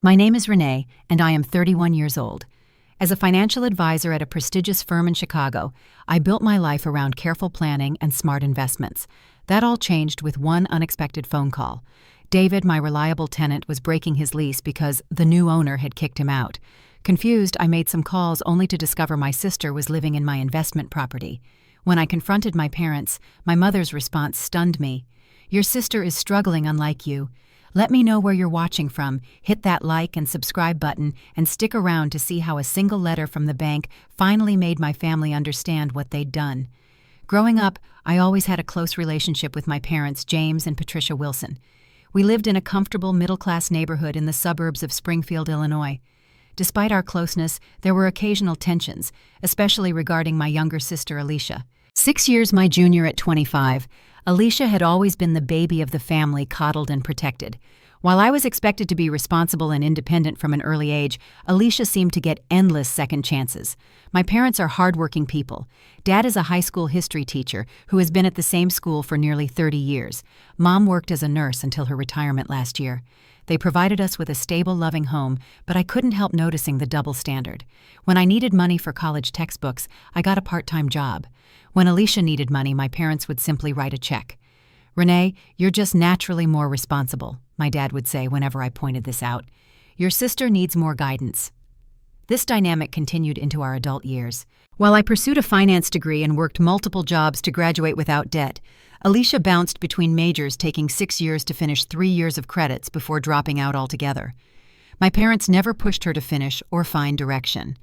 My name is Renee, and I am 31 years old. As a financial advisor at a prestigious firm in Chicago, I built my life around careful planning and smart investments. That all changed with one unexpected phone call. David, my reliable tenant, was breaking his lease because the new owner had kicked him out. Confused, I made some calls only to discover my sister was living in my investment property. When I confronted my parents, my mother's response stunned me. "Your sister is struggling unlike you. Let me know where you're watching from, hit that like and subscribe button, and stick around to see how a single letter from the bank finally made my family understand what they'd done." Growing up, I always had a close relationship with my parents, James and Patricia Wilson. We lived in a comfortable middle-class neighborhood in the suburbs of Springfield, Illinois. Despite our closeness, there were occasional tensions, especially regarding my younger sister, Alicia. 6 years my junior at 25, Alicia had always been the baby of the family, coddled and protected. While I was expected to be responsible and independent from an early age, Alicia seemed to get endless second chances. My parents are hardworking people. Dad is a high school history teacher who has been at the same school for nearly 30 years. Mom worked as a nurse until her retirement last year. They provided us with a stable, loving home, but I couldn't help noticing the double standard. When I needed money for college textbooks, I got a part-time job. When Alicia needed money, my parents would simply write a check. "Renee, you're just naturally more responsible," my dad would say whenever I pointed this out. "Your sister needs more guidance." This dynamic continued into our adult years. While I pursued a finance degree and worked multiple jobs to graduate without debt, Alicia bounced between majors, taking 6 years to finish 3 years of credits before dropping out altogether. My parents never pushed her to finish or find direction.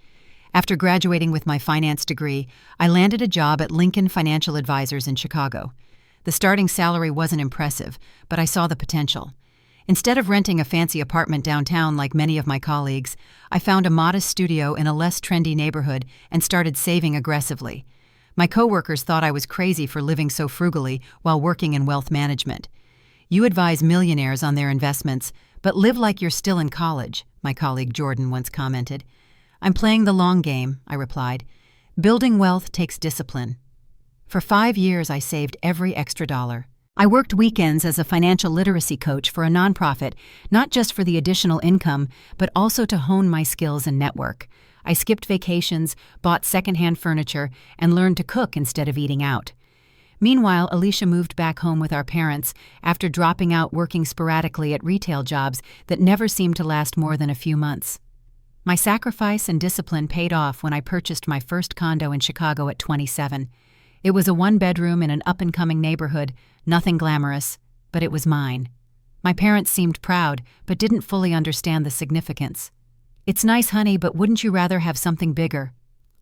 After graduating with my finance degree, I landed a job at Lincoln Financial Advisors in Chicago. The starting salary wasn't impressive, but I saw the potential. Instead of renting a fancy apartment downtown like many of my colleagues, I found a modest studio in a less trendy neighborhood and started saving aggressively. My coworkers thought I was crazy for living so frugally while working in wealth management. "You advise millionaires on their investments, but live like you're still in college," my colleague Jordan once commented. "I'm playing the long game," I replied. "Building wealth takes discipline." For 5 years, I saved every extra dollar. I worked weekends as a financial literacy coach for a nonprofit, not just for the additional income, but also to hone my skills and network. I skipped vacations, bought secondhand furniture, and learned to cook instead of eating out. Meanwhile, Alicia moved back home with our parents after dropping out working sporadically at retail jobs that never seemed to last more than a few months. My sacrifice and discipline paid off when I purchased my first condo in Chicago at 27. It was a one-bedroom in an up-and-coming neighborhood, nothing glamorous, but it was mine. My parents seemed proud, but didn't fully understand the significance. "It's nice, honey, but wouldn't you rather have something bigger?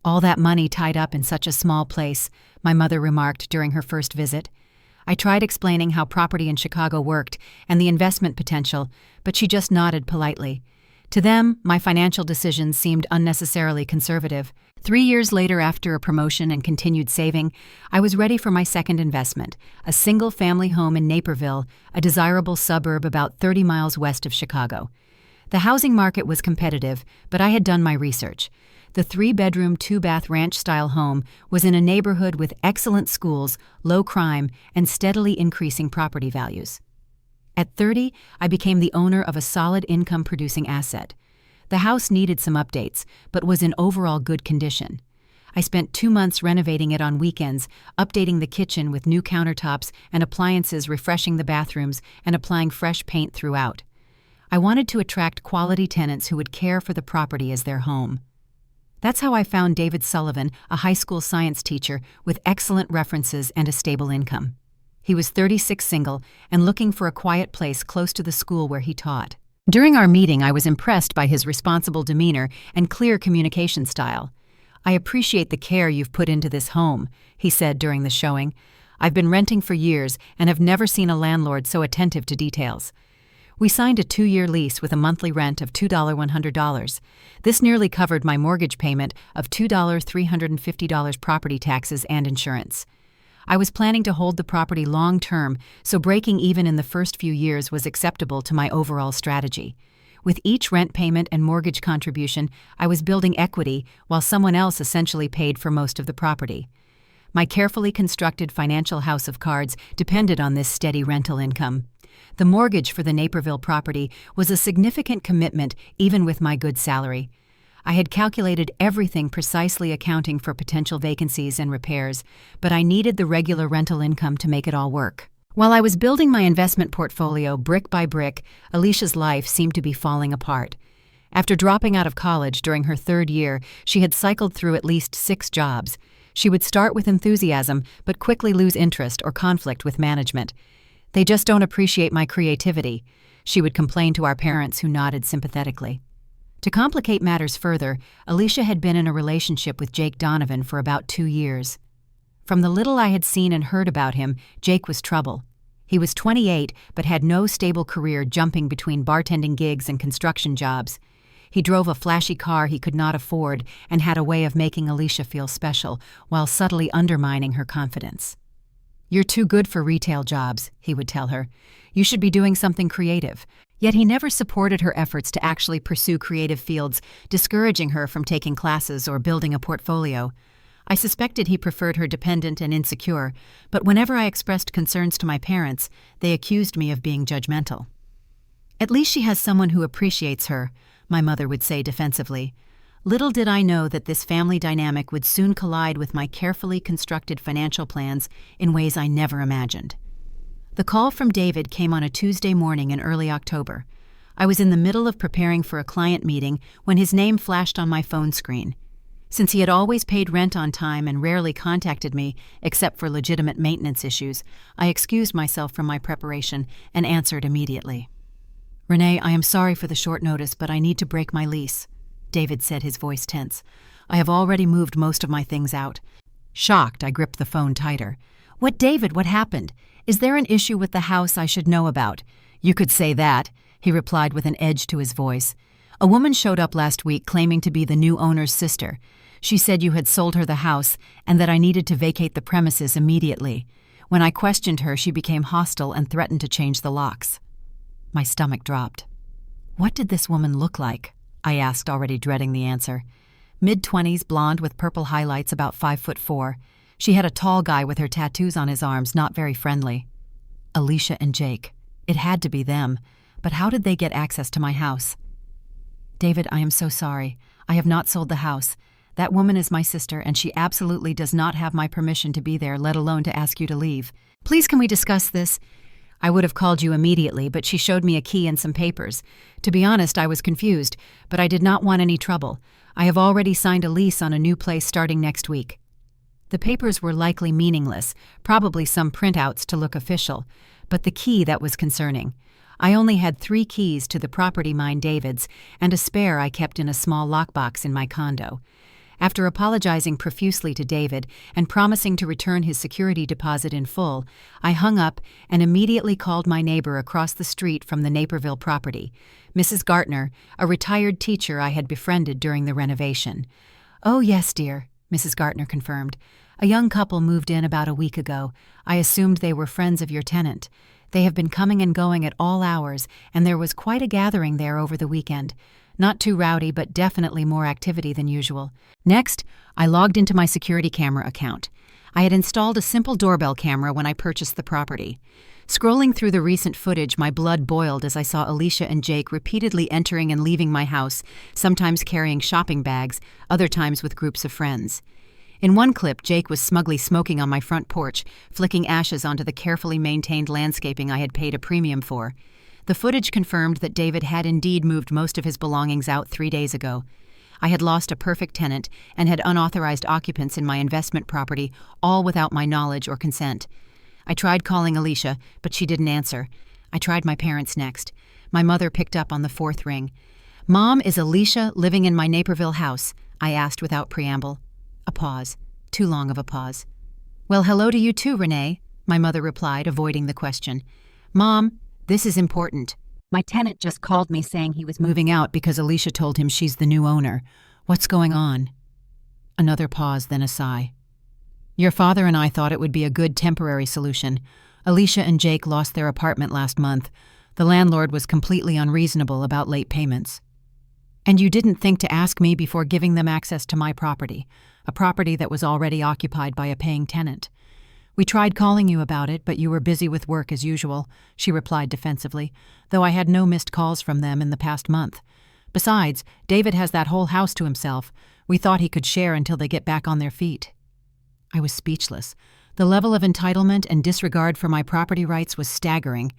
All that money tied up in such a small place," my mother remarked during her first visit. I tried explaining how property in Chicago worked and the investment potential, but she just nodded politely. To them, my financial decisions seemed unnecessarily conservative. 3 years later, after a promotion and continued saving, I was ready for my second investment, a single-family home in Naperville, a desirable suburb about 30 miles west of Chicago. The housing market was competitive, but I had done my research. The 3-bedroom, 2-bath ranch-style home was in a neighborhood with excellent schools, low crime, and steadily increasing property values. At 30, I became the owner of a solid income-producing asset. The house needed some updates, but was in overall good condition. I spent 2 months renovating it on weekends, updating the kitchen with new countertops and appliances, refreshing the bathrooms, and applying fresh paint throughout. I wanted to attract quality tenants who would care for the property as their home. That's how I found David Sullivan, a high school science teacher with excellent references and a stable income. He was 36, single, and looking for a quiet place close to the school where he taught. During our meeting, I was impressed by his responsible demeanor and clear communication style. "I appreciate the care you've put into this home," he said during the showing. "I've been renting for years and have never seen a landlord so attentive to details." We signed a 2-year lease with a monthly rent of $2,100. This nearly covered my mortgage payment of $2,350 property taxes and insurance. I was planning to hold the property long-term, so breaking even in the first few years was acceptable to my overall strategy. With each rent payment and mortgage contribution, I was building equity while someone else essentially paid for most of the property. My carefully constructed financial house of cards depended on this steady rental income. The mortgage for the Naperville property was a significant commitment even with my good salary. I had calculated everything precisely accounting for potential vacancies and repairs, but I needed the regular rental income to make it all work. While I was building my investment portfolio brick by brick, Alicia's life seemed to be falling apart. After dropping out of college during her third year, she had cycled through at least 6 jobs. She would start with enthusiasm, but quickly lose interest or conflict with management. "They just don't appreciate my creativity," she would complain to our parents, who nodded sympathetically. To complicate matters further, Alicia had been in a relationship with Jake Donovan for about 2 years. From the little I had seen and heard about him, Jake was trouble. He was 28, but had no stable career, jumping between bartending gigs and construction jobs. He drove a flashy car he could not afford and had a way of making Alicia feel special while subtly undermining her confidence. "You're too good for retail jobs," he would tell her. "You should be doing something creative." Yet he never supported her efforts to actually pursue creative fields, discouraging her from taking classes or building a portfolio. I suspected he preferred her dependent and insecure, but whenever I expressed concerns to my parents, they accused me of being judgmental. "At least she has someone who appreciates her," my mother would say defensively. Little did I know that this family dynamic would soon collide with my carefully constructed financial plans in ways I never imagined. The call from David came on a Tuesday morning in early October. I was in the middle of preparing for a client meeting when his name flashed on my phone screen. Since he had always paid rent on time and rarely contacted me except for legitimate maintenance issues, I excused myself from my preparation and answered immediately. "Renee, I am sorry for the short notice, but I need to break my lease," David said, his voice tense. "I have already moved most of my things out." Shocked, I gripped the phone tighter. "What, David? What happened? Is there an issue with the house I should know about?" "You could say that," he replied with an edge to his voice. "A woman showed up last week claiming to be the new owner's sister. She said you had sold her the house and that I needed to vacate the premises immediately. When I questioned her, she became hostile and threatened to change the locks." My stomach dropped. "What did this woman look like?" I asked, already dreading the answer. Mid-20s, blonde with purple highlights, about 5'4". She had a tall guy with her tattoos on his arms, not very friendly. Alicia and Jake. It had to be them. But how did they get access to my house? "David, I am so sorry. I have not sold the house. That woman is my sister, and she absolutely does not have my permission to be there, let alone to ask you to leave. Please, can we discuss this? I would have called you immediately, but she showed me a key and some papers. To be honest, I was confused, but I did not want any trouble. I have already signed a lease on a new place starting next week." The papers were likely meaningless, probably some printouts to look official, but the key that was concerning. I only had 3 keys to the property, mine David's, and a spare I kept in a small lockbox in my condo. After apologizing profusely to David and promising to return his security deposit in full, I hung up and immediately called my neighbor across the street from the Naperville property, Mrs. Gartner, a retired teacher I had befriended during the renovation. "Oh, yes, dear," Mrs. Gartner confirmed. "A young couple moved in about a week ago. I assumed they were friends of your tenant. They have been coming and going at all hours, and there was quite a gathering there over the weekend. Not too rowdy, but definitely more activity than usual." Next, I logged into my security camera account. I had installed a simple doorbell camera when I purchased the property. Scrolling through the recent footage, my blood boiled as I saw Alicia and Jake repeatedly entering and leaving my house, sometimes carrying shopping bags, other times with groups of friends. In one clip, Jake was smugly smoking on my front porch, flicking ashes onto the carefully maintained landscaping I had paid a premium for. The footage confirmed that David had indeed moved most of his belongings out 3 days ago. I had lost a perfect tenant and had unauthorized occupants in my investment property, all without my knowledge or consent. I tried calling Alicia, but she didn't answer. I tried my parents next. My mother picked up on the 4th ring. "Mom, is Alicia living in my Naperville house?" I asked without preamble. A pause. Too long of a pause. "Well, hello to you too, Renee," my mother replied, avoiding the question. "Mom, this is important. My tenant just called me saying he was moving out because Alicia told him she's the new owner. What's going on?" Another pause, then a sigh. "Your father and I thought it would be a good temporary solution. Alicia and Jake lost their apartment last month. The landlord was completely unreasonable about late payments. And you didn't think to ask me before giving them access to my property, a property that was already occupied by a paying tenant. "We tried calling you about it, but you were busy with work as usual," she replied defensively, "though I had no missed calls from them in the past month. Besides, David has that whole house to himself. We thought he could share until they get back on their feet." I was speechless. The level of entitlement and disregard for my property rights was staggering.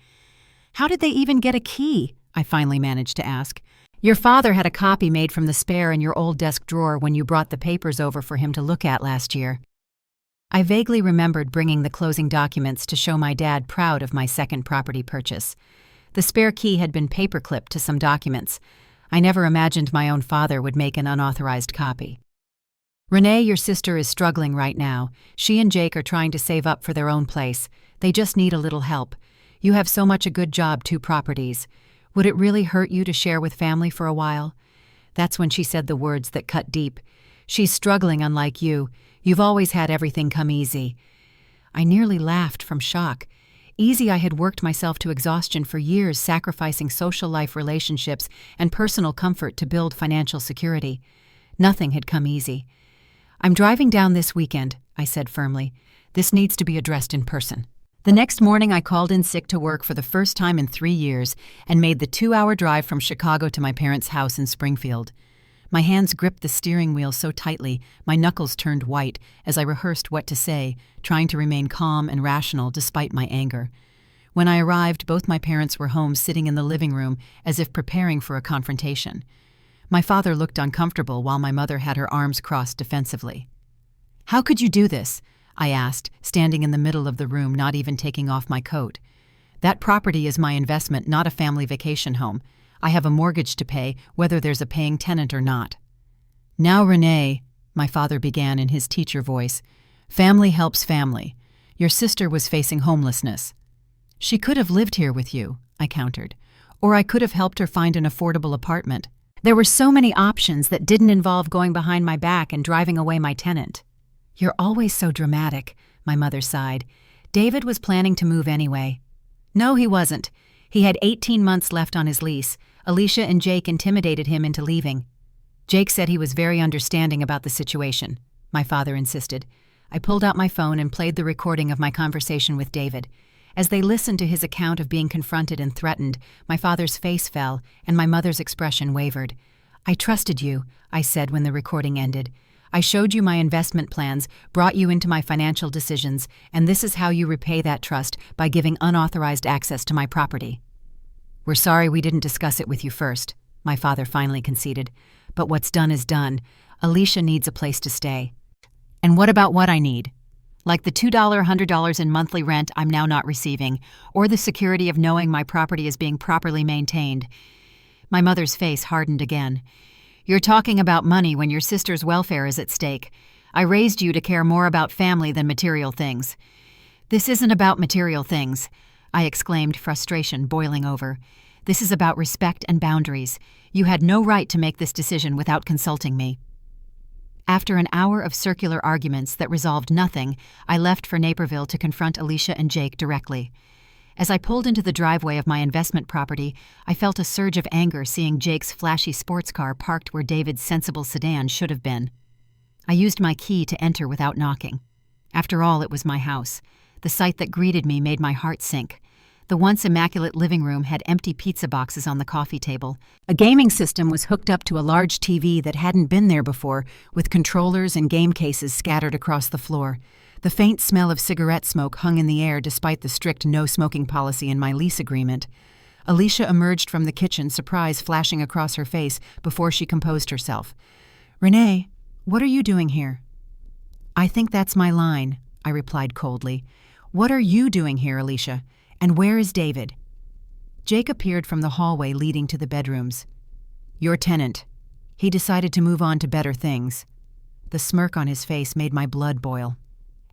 "How did they even get a key?" I finally managed to ask. "Your father had a copy made from the spare in your old desk drawer when you brought the papers over for him to look at last year." I vaguely remembered bringing the closing documents to show my dad proud of my second property purchase. The spare key had been paperclipped to some documents. I never imagined my own father would make an unauthorized copy. "Renee, your sister is struggling right now. She and Jake are trying to save up for their own place. They just need a little help. You have so much a good job, 2 properties. Would it really hurt you to share with family for a while?" That's when she said the words that cut deep. "She's struggling unlike you. You've always had everything come easy." I nearly laughed from shock. Easy, I had worked myself to exhaustion for years, sacrificing social life relationships and personal comfort to build financial security. Nothing had come easy. "I'm driving down this weekend," I said firmly. "This needs to be addressed in person." The next morning, I called in sick to work for the first time in 3 years and made the 2-hour drive from Chicago to my parents' house in Springfield. My hands gripped the steering wheel so tightly, my knuckles turned white as I rehearsed what to say, trying to remain calm and rational despite my anger. When I arrived, both my parents were home sitting in the living room as if preparing for a confrontation. My father looked uncomfortable while my mother had her arms crossed defensively. "How could you do this?" I asked, standing in the middle of the room, not even taking off my coat. "That property is my investment, not a family vacation home. I have a mortgage to pay, whether there's a paying tenant or not." "Now, Renee," my father began in his teacher voice, "family helps family. Your sister was facing homelessness." "She could have lived here with you," I countered. "Or I could have helped her find an affordable apartment. There were so many options that didn't involve going behind my back and driving away my tenant." "You're always so dramatic," my mother sighed. "David was planning to move anyway." "No, he wasn't. He had 18 months left on his lease. Alicia and Jake intimidated him into leaving." "Jake said he was very understanding about the situation," my father insisted. I pulled out my phone and played the recording of my conversation with David. As they listened to his account of being confronted and threatened, my father's face fell and my mother's expression wavered. "I trusted you," I said when the recording ended. "I showed you my investment plans, brought you into my financial decisions, and this is how you repay that trust, by giving unauthorized access to my property." "We're sorry we didn't discuss it with you first," my father finally conceded. "But what's done is done. Alicia needs a place to stay." "And what about what I need? Like the $100 in monthly rent I'm now not receiving, or the security of knowing my property is being properly maintained." My mother's face hardened again. "You're talking about money when your sister's welfare is at stake. I raised you to care more about family than material things." "This isn't about material things," I exclaimed, frustration boiling over. "This is about respect and boundaries. You had no right to make this decision without consulting me." After an hour of circular arguments that resolved nothing, I left for Naperville to confront Alicia and Jake directly. As I pulled into the driveway of my investment property, I felt a surge of anger seeing Jake's flashy sports car parked where David's sensible sedan should have been. I used my key to enter without knocking. After all, it was my house. The sight that greeted me made my heart sink. The once immaculate living room had empty pizza boxes on the coffee table. A gaming system was hooked up to a large TV that hadn't been there before, with controllers and game cases scattered across the floor. The faint smell of cigarette smoke hung in the air despite the strict no-smoking policy in my lease agreement. Alicia emerged from the kitchen, surprise flashing across her face before she composed herself. "Renee, what are you doing here?" "I think that's my line," I replied coldly. "What are you doing here, Alicia? And where is David?" Jake appeared from the hallway leading to the bedrooms. "Your tenant. He decided to move on to better things." The smirk on his face made my blood boil.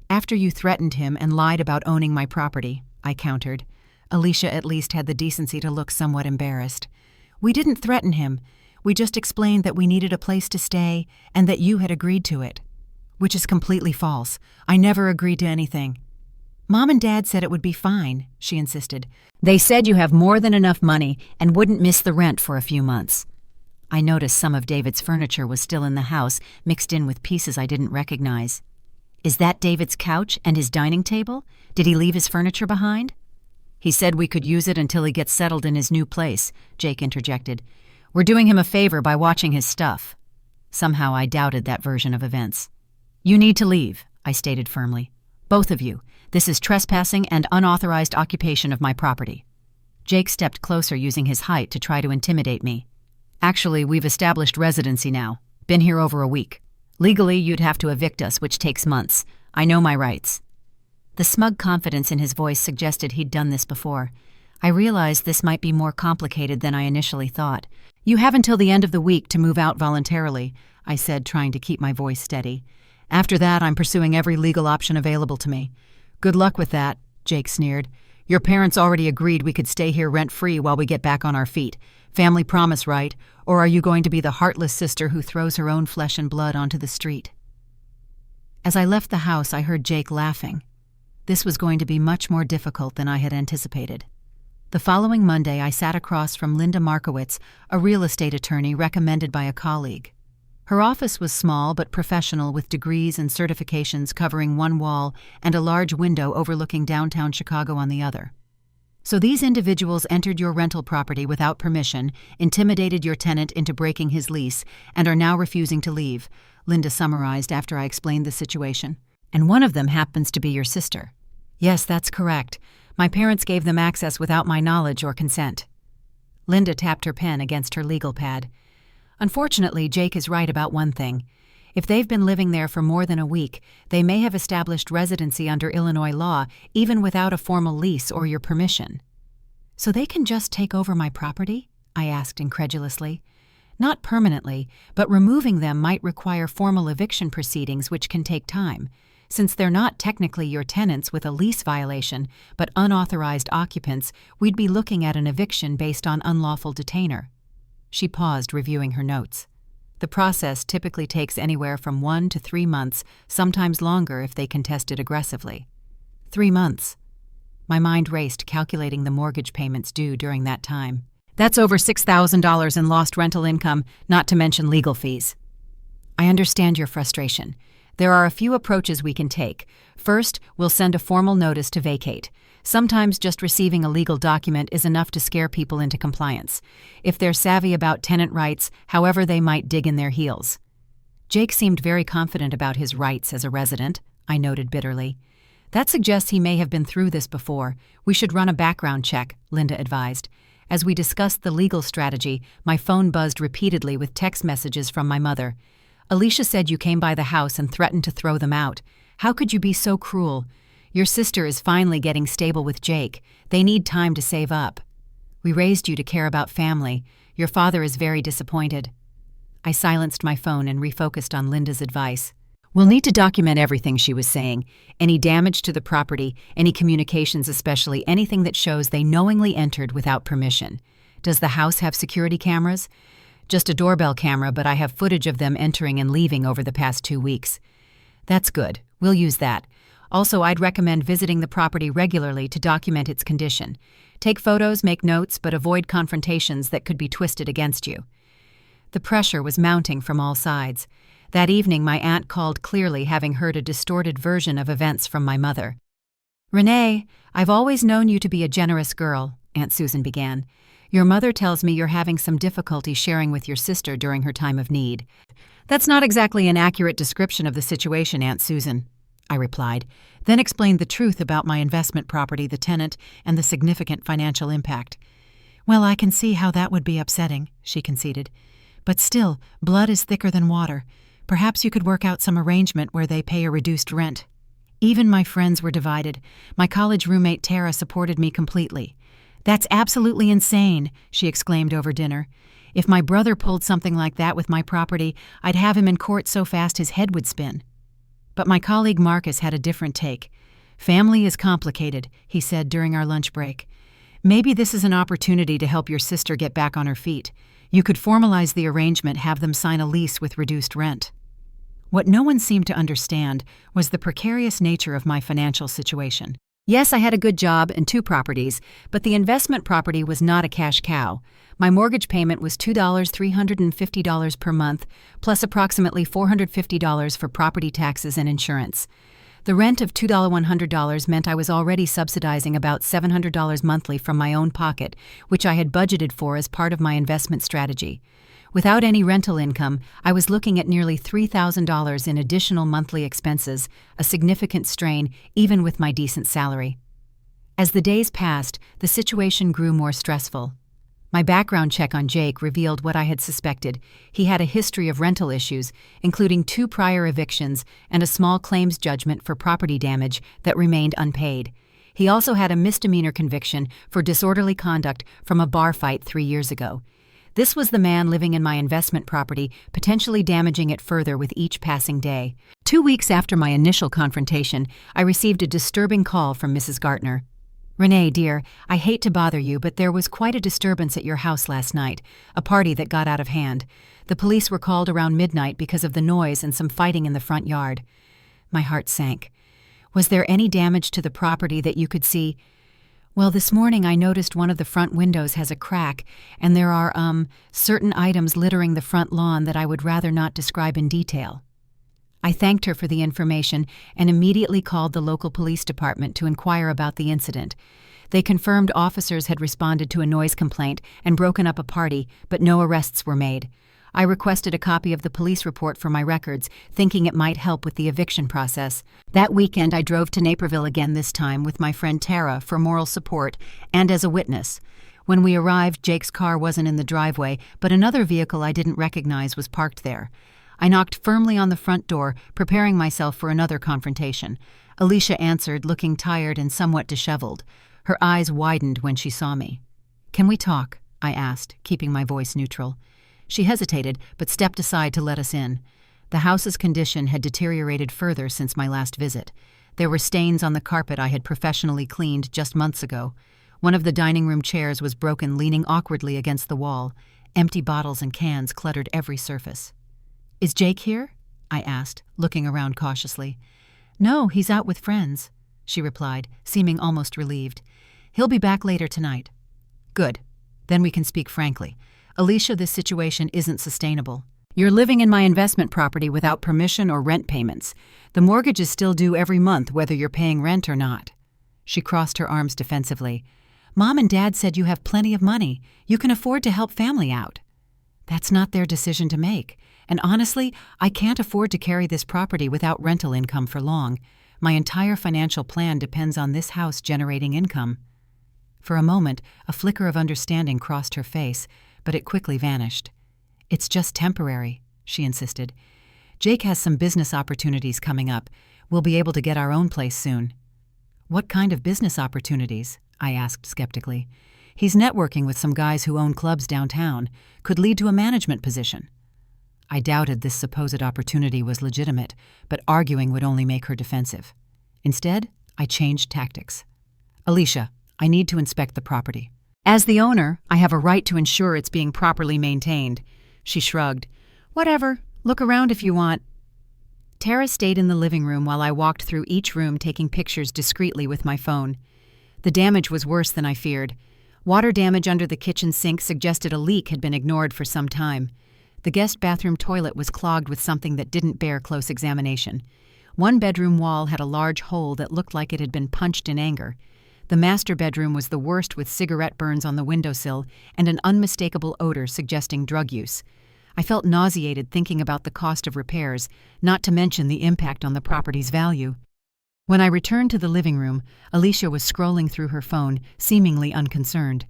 "After you threatened him and lied about owning my property," I countered. Alicia at least had the decency to look somewhat embarrassed. "We didn't threaten him. We just explained that we needed a place to stay and that you had agreed to it." "Which is completely false. I never agreed to anything." "Mom and Dad said it would be fine," she insisted. "They said you have more than enough money and wouldn't miss the rent for a few months." I noticed some of David's furniture was still in the house, mixed in with pieces I didn't recognize. Is that David's couch and his dining table? Did he leave his furniture behind? He said we could use it until he gets settled in his new place, Jake interjected. We're doing him a favor by watching his stuff. Somehow I doubted that version of events. You need to leave, I stated firmly. Both of you. This is trespassing and unauthorized occupation of my property. Jake stepped closer using his height to try to intimidate me. Actually, we've established residency now. Been here over a week. Legally, you'd have to evict us, which takes months. I know my rights. The smug confidence in his voice suggested he'd done this before. I realized this might be more complicated than I initially thought. You have until the end of the week to move out voluntarily, I said, trying to keep my voice steady. After that, I'm pursuing every legal option available to me. Good luck with that, Jake sneered. Your parents already agreed we could stay here rent-free while we get back on our feet. Family promise, right? Or are you going to be the heartless sister who throws her own flesh and blood onto the street? As I left the house, I heard Jake laughing. This was going to be much more difficult than I had anticipated. The following Monday, I sat across from Linda Markowitz, a real estate attorney recommended by a colleague. Her office was small but professional, with degrees and certifications covering one wall and a large window overlooking downtown Chicago on the other. So these individuals entered your rental property without permission, intimidated your tenant into breaking his lease, and are now refusing to leave, Linda summarized after I explained the situation. And one of them happens to be your sister. Yes, that's correct. My parents gave them access without my knowledge or consent. Linda tapped her pen against her legal pad. Unfortunately, Jake is right about one thing. If they've been living there for more than a week, they may have established residency under Illinois law, even without a formal lease or your permission. So they can just take over my property? I asked incredulously. Not permanently, but removing them might require formal eviction proceedings, which can take time. Since they're not technically your tenants with a lease violation, but unauthorized occupants, we'd be looking at an eviction based on unlawful detainer. She paused, reviewing her notes. The process typically takes anywhere from 1 to 3 months, sometimes longer if they contest it aggressively. 3 months. My mind raced, calculating the mortgage payments due during that time. That's over $6,000 in lost rental income, not to mention legal fees. I understand your frustration. There are a few approaches we can take. First, we'll send a formal notice to vacate. Sometimes just receiving a legal document is enough to scare people into compliance, if they're savvy about tenant rights, however they might dig in their heels. Jake seemed very confident about his rights as a resident, I noted bitterly. That suggests he may have been through this before. We should run a background check, Linda advised. As we discussed the legal strategy, my phone buzzed repeatedly with text messages from my mother. Alicia said you came by the house and threatened to throw them out. How could you be so cruel? Your sister is finally getting stable with Jake. They need time to save up. We raised you to care about family. Your father is very disappointed. I silenced my phone and refocused on Linda's advice. We'll need to document everything she was saying. Any damage to the property, any communications, especially anything that shows they knowingly entered without permission. Does the house have security cameras? Just a doorbell camera, but I have footage of them entering and leaving over the past 2 weeks. That's good. We'll use that. Also, I'd recommend visiting the property regularly to document its condition. Take photos, make notes, but avoid confrontations that could be twisted against you. The pressure was mounting from all sides. That evening, my aunt called, clearly having heard a distorted version of events from my mother. "Renee, I've always known you to be a generous girl," Aunt Susan began. "Your mother tells me you're having some difficulty sharing with your sister during her time of need." "That's not exactly an accurate description of the situation, Aunt Susan," I replied, then explained the truth about my investment property, the tenant, and the significant financial impact. "Well, I can see how that would be upsetting," she conceded. "But still, blood is thicker than water. Perhaps you could work out some arrangement where they pay a reduced rent." Even my friends were divided. My college roommate Tara supported me completely. "That's absolutely insane," she exclaimed over dinner. "If my brother pulled something like that with my property, I'd have him in court so fast his head would spin." But my colleague Marcus had a different take. "Family is complicated," he said during our lunch break. "Maybe this is an opportunity to help your sister get back on her feet. You could formalize the arrangement, have them sign a lease with reduced rent." What no one seemed to understand was the precarious nature of my financial situation. Yes, I had a good job and two properties, but the investment property was not a cash cow. My mortgage payment was $350 per month, plus approximately $450 for property taxes and insurance. The rent of $100 meant I was already subsidizing about $700 monthly from my own pocket, which I had budgeted for as part of my investment strategy. Without any rental income, I was looking at nearly $3,000 in additional monthly expenses, a significant strain even with my decent salary. As the days passed, the situation grew more stressful. My background check on Jake revealed what I had suspected. He had a history of rental issues, including 2 prior evictions and a small claims judgment for property damage that remained unpaid. He also had a misdemeanor conviction for disorderly conduct from a bar fight 3 years ago. This was the man living in my investment property, potentially damaging it further with each passing day. 2 weeks after my initial confrontation, I received a disturbing call from Mrs. Gartner. "Renee, dear, I hate to bother you, but there was quite a disturbance at your house last night, a party that got out of hand. The police were called around midnight because of the noise and some fighting in the front yard." My heart sank. "Was there any damage to the property that you could see?" "Well, this morning I noticed one of the front windows has a crack, and there are, certain items littering the front lawn that I would rather not describe in detail." I thanked her for the information and immediately called the local police department to inquire about the incident. They confirmed officers had responded to a noise complaint and broken up a party, but no arrests were made. I requested a copy of the police report for my records, thinking it might help with the eviction process. That weekend I drove to Naperville again, this time with my friend Tara, for moral support and as a witness. When we arrived, Jake's car wasn't in the driveway, but another vehicle I didn't recognize was parked there. I knocked firmly on the front door, preparing myself for another confrontation. Alicia answered, looking tired and somewhat disheveled. Her eyes widened when she saw me. "Can we talk?" I asked, keeping my voice neutral. She hesitated, but stepped aside to let us in. The house's condition had deteriorated further since my last visit. There were stains on the carpet I had professionally cleaned just months ago. One of the dining room chairs was broken, leaning awkwardly against the wall. Empty bottles and cans cluttered every surface. "Is Jake here?" I asked, looking around cautiously. "No, he's out with friends," she replied, seeming almost relieved. "He'll be back later tonight." "Good. Then we can speak frankly. Alicia, this situation isn't sustainable. You're living in my investment property without permission or rent payments. The mortgage is still due every month, whether you're paying rent or not." She crossed her arms defensively. "Mom and Dad said you have plenty of money. You can afford to help family out." "That's not their decision to make. And honestly, I can't afford to carry this property without rental income for long. My entire financial plan depends on this house generating income." For a moment, a flicker of understanding crossed her face, but it quickly vanished. "It's just temporary," she insisted. "Jake has some business opportunities coming up. We'll be able to get our own place soon." "What kind of business opportunities?" I asked skeptically. "He's networking with some guys who own clubs downtown. Could lead to a management position." I doubted this supposed opportunity was legitimate, but arguing would only make her defensive. Instead, I changed tactics. "Alicia, I need to inspect the property. As the owner, I have a right to ensure it's being properly maintained." She shrugged. "Whatever. Look around if you want." Tara stayed in the living room while I walked through each room, taking pictures discreetly with my phone. The damage was worse than I feared. Water damage under the kitchen sink suggested a leak had been ignored for some time. The guest bathroom toilet was clogged with something that didn't bear close examination. One bedroom wall had a large hole that looked like it had been punched in anger. The master bedroom was the worst, with cigarette burns on the windowsill and an unmistakable odor suggesting drug use. I felt nauseated thinking about the cost of repairs, not to mention the impact on the property's value. When I returned to the living room, Alicia was scrolling through her phone, seemingly unconcerned.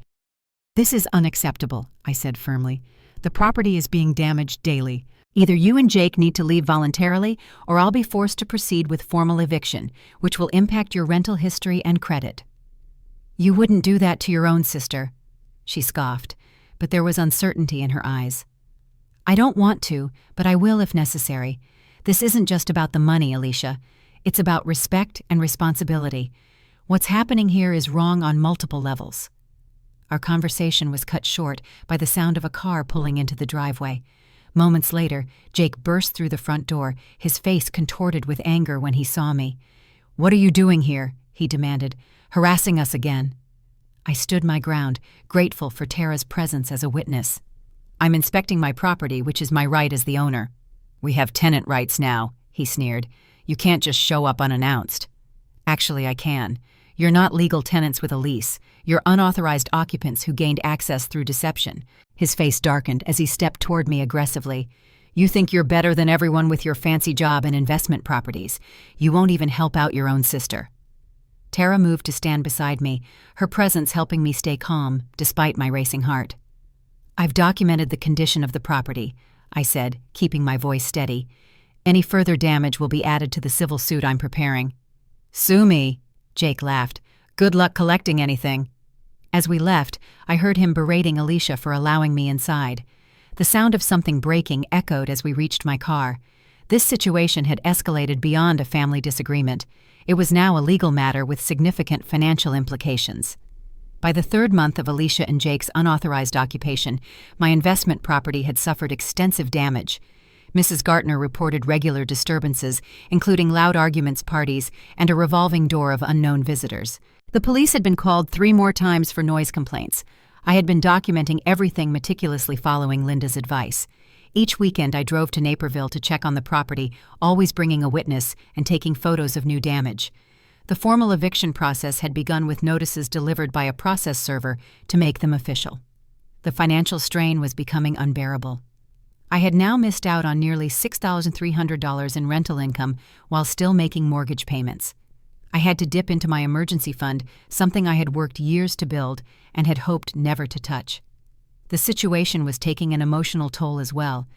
"This is unacceptable," I said firmly. "The property is being damaged daily. Either you and Jake need to leave voluntarily, or I'll be forced to proceed with formal eviction, which will impact your rental history and credit." "You wouldn't do that to your own sister," she scoffed, but there was uncertainty in her eyes. "I don't want to, but I will if necessary. This isn't just about the money, Alicia. It's about respect and responsibility. What's happening here is wrong on multiple levels." Our conversation was cut short by the sound of a car pulling into the driveway. Moments later, Jake burst through the front door, his face contorted with anger when he saw me. "What are you doing here?" he demanded, harassing us again. I stood my ground, grateful for Tara's presence as a witness. I'm inspecting my property, which is my right as the owner. We have tenant rights now, he sneered. You can't just show up unannounced. Actually, I can. You're not legal tenants with a lease. You're unauthorized occupants who gained access through deception. His face darkened as he stepped toward me aggressively. You think you're better than everyone with your fancy job and investment properties. You won't even help out your own sister. Tara moved to stand beside me, her presence helping me stay calm, despite my racing heart. I've documented the condition of the property, I said, keeping my voice steady. Any further damage will be added to the civil suit I'm preparing. Sue me, Jake laughed. Good luck collecting anything. As we left, I heard him berating Alicia for allowing me inside. The sound of something breaking echoed as we reached my car. This situation had escalated beyond a family disagreement. It was now a legal matter with significant financial implications. By the third month of Alicia and Jake's unauthorized occupation, my investment property had suffered extensive damage. Mrs. Gartner reported regular disturbances, including loud arguments, parties, and a revolving door of unknown visitors. The police had been called 3 more times for noise complaints. I had been documenting everything meticulously following Linda's advice. Each weekend I drove to Naperville to check on the property, always bringing a witness and taking photos of new damage. The formal eviction process had begun with notices delivered by a process server to make them official. The financial strain was becoming unbearable. I had now missed out on nearly $6,300 in rental income while still making mortgage payments. I had to dip into my emergency fund, something I had worked years to build and had hoped never to touch. The situation was taking an emotional toll as well.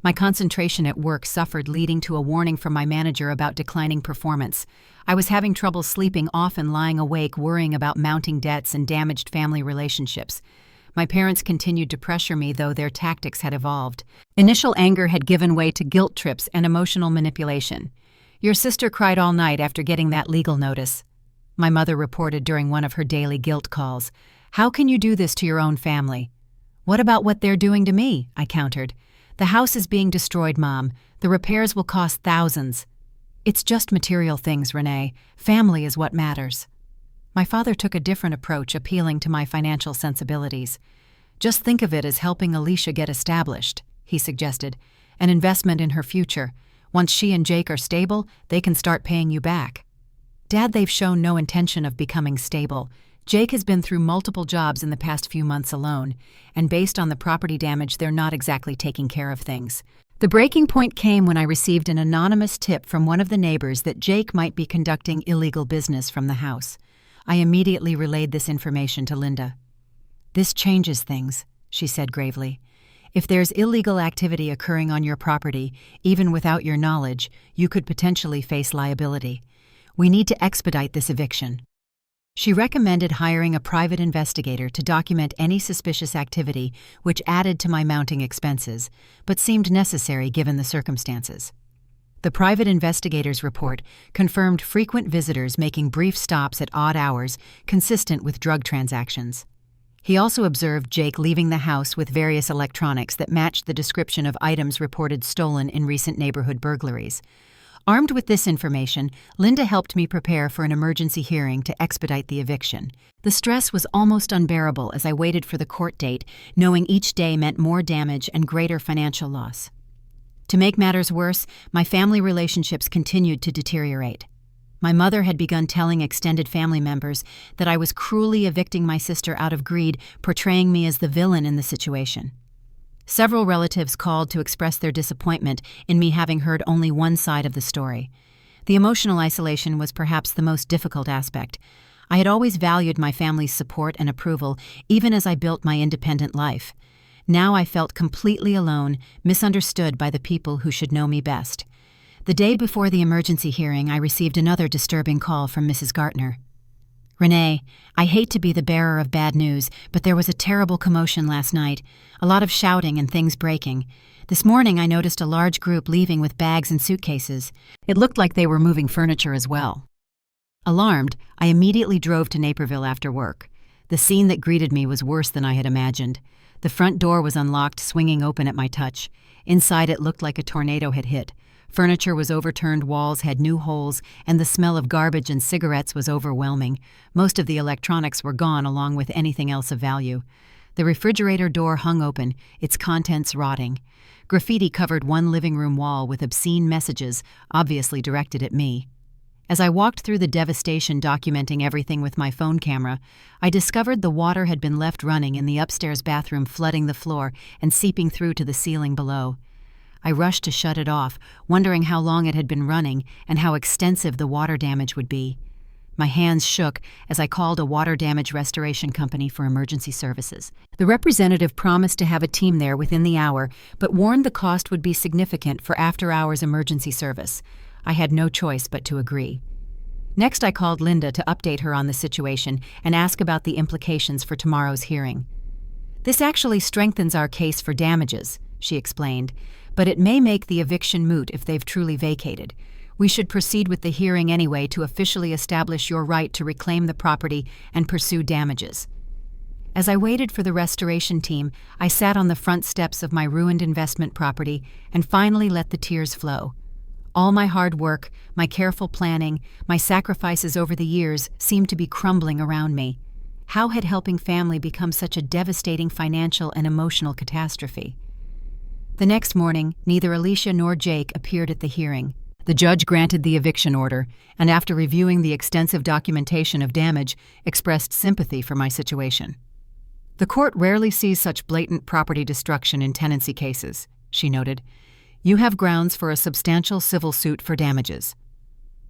My concentration at work suffered, leading to a warning from my manager about declining performance. I was having trouble sleeping, often lying awake worrying about mounting debts and damaged family relationships. My parents continued to pressure me, though their tactics had evolved. Initial anger had given way to guilt trips and emotional manipulation. Your sister cried all night after getting that legal notice, my mother reported during one of her daily guilt calls. How can you do this to your own family? What about what they're doing to me? I countered. The house is being destroyed, Mom. The repairs will cost thousands. It's just material things, Renee. Family is what matters. My father took a different approach, appealing to my financial sensibilities. Just think of it as helping Alicia get established, he suggested. An investment in her future. Once she and Jake are stable, they can start paying you back. Dad, they've shown no intention of becoming stable. Jake has been through multiple jobs in the past few months alone, and based on the property damage, they're not exactly taking care of things. The breaking point came when I received an anonymous tip from one of the neighbors that Jake might be conducting illegal business from the house. I immediately relayed this information to Linda. This changes things, she said gravely. If there's illegal activity occurring on your property, even without your knowledge, you could potentially face liability. We need to expedite this eviction. She recommended hiring a private investigator to document any suspicious activity, which added to my mounting expenses, but seemed necessary given the circumstances. The private investigator's report confirmed frequent visitors making brief stops at odd hours, consistent with drug transactions. He also observed Jake leaving the house with various electronics that matched the description of items reported stolen in recent neighborhood burglaries. Armed with this information, Linda helped me prepare for an emergency hearing to expedite the eviction. The stress was almost unbearable as I waited for the court date, knowing each day meant more damage and greater financial loss. To make matters worse, my family relationships continued to deteriorate. My mother had begun telling extended family members that I was cruelly evicting my sister out of greed, portraying me as the villain in the situation. Several relatives called to express their disappointment in me having heard only one side of the story. The emotional isolation was perhaps the most difficult aspect. I had always valued my family's support and approval, even as I built my independent life. Now I felt completely alone, misunderstood by the people who should know me best. The day before the emergency hearing, I received another disturbing call from Mrs. Gartner. Renee, I hate to be the bearer of bad news, but there was a terrible commotion last night, a lot of shouting and things breaking. This morning I noticed a large group leaving with bags and suitcases. It looked like they were moving furniture as well. Alarmed, I immediately drove to Naperville after work. The scene that greeted me was worse than I had imagined. The front door was unlocked, swinging open at my touch. Inside it looked like a tornado had hit. Furniture was overturned, walls had new holes, and the smell of garbage and cigarettes was overwhelming. Most of the electronics were gone, along with anything else of value. The refrigerator door hung open, its contents rotting. Graffiti covered one living room wall with obscene messages, obviously directed at me. As I walked through the devastation, documenting everything with my phone camera, I discovered the water had been left running in the upstairs bathroom, flooding the floor and seeping through to the ceiling below. I rushed to shut it off, wondering how long it had been running and how extensive the water damage would be. My hands shook as I called a water damage restoration company for emergency services. The representative promised to have a team there within the hour, but warned the cost would be significant for after-hours emergency service. I had no choice but to agree. Next, I called Linda to update her on the situation and ask about the implications for tomorrow's hearing. "This actually strengthens our case for damages," she explained, "but it may make the eviction moot if they've truly vacated. We should proceed with the hearing anyway to officially establish your right to reclaim the property and pursue damages." As I waited for the restoration team, I sat on the front steps of my ruined investment property and finally let the tears flow. All my hard work, my careful planning, my sacrifices over the years seemed to be crumbling around me. How had helping family become such a devastating financial and emotional catastrophe? The next morning, neither Alicia nor Jake appeared at the hearing. The judge granted the eviction order, and after reviewing the extensive documentation of damage, expressed sympathy for my situation. "The court rarely sees such blatant property destruction in tenancy cases," she noted. "You have grounds for a substantial civil suit for damages."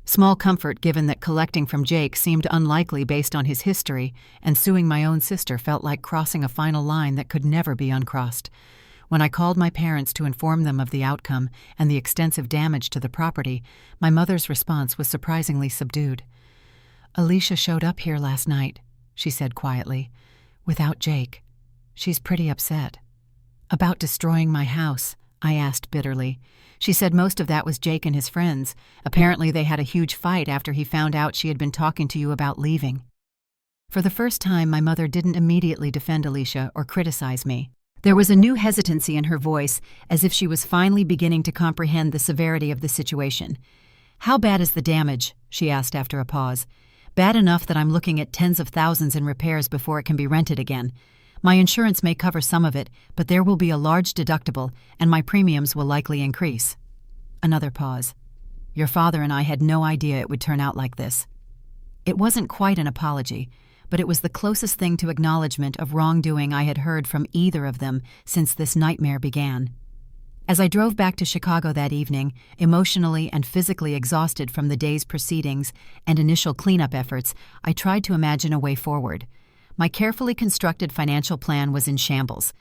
Small comfort, given that collecting from Jake seemed unlikely based on his history, and suing my own sister felt like crossing a final line that could never be uncrossed. When I called my parents to inform them of the outcome and the extensive damage to the property, my mother's response was surprisingly subdued. "Alicia showed up here last night," she said quietly, "without Jake. She's pretty upset." "About destroying my house?" I asked bitterly. She said most of that was Jake and his friends. Apparently they had a huge fight after he found out she had been talking to you about leaving. For the first time, my mother didn't immediately defend Alicia or criticize me. There was a new hesitancy in her voice, as if she was finally beginning to comprehend the severity of the situation. "How bad is the damage?" she asked after a pause. "Bad enough that I'm looking at tens of thousands in repairs before it can be rented again. My insurance may cover some of it, but there will be a large deductible, and my premiums will likely increase." Another pause. "Your father and I had no idea it would turn out like this." It wasn't quite an apology, but it was the closest thing to acknowledgement of wrongdoing I had heard from either of them since this nightmare began. As I drove back to Chicago that evening, emotionally and physically exhausted from the day's proceedings and initial cleanup efforts, I tried to imagine a way forward. My carefully constructed financial plan was in shambles.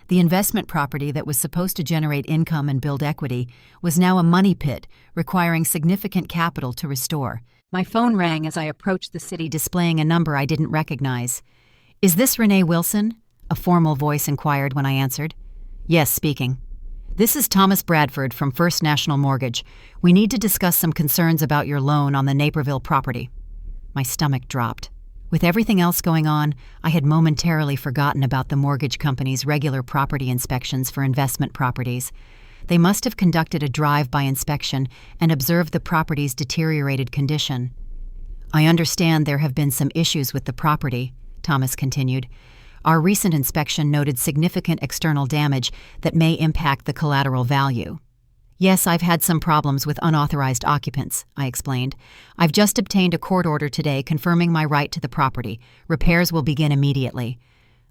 The investment property that was supposed to generate income and build equity was now a money pit, requiring significant capital to restore. My phone rang as I approached the city, displaying a number I didn't recognize. "Is this Renee Wilson?" a formal voice inquired when I answered. "Yes, speaking." "This is Thomas Bradford from First National Mortgage. We need to discuss some concerns about your loan on the Naperville property." My stomach dropped. With everything else going on, I had momentarily forgotten about the mortgage company's regular property inspections for investment properties. They must have conducted a drive-by inspection and observed the property's deteriorated condition. "I understand there have been some issues with the property," Thomas continued. "Our recent inspection noted significant external damage that may impact the collateral value." "Yes, I've had some problems with unauthorized occupants," I explained. "I've just obtained a court order today confirming my right to the property. Repairs will begin immediately."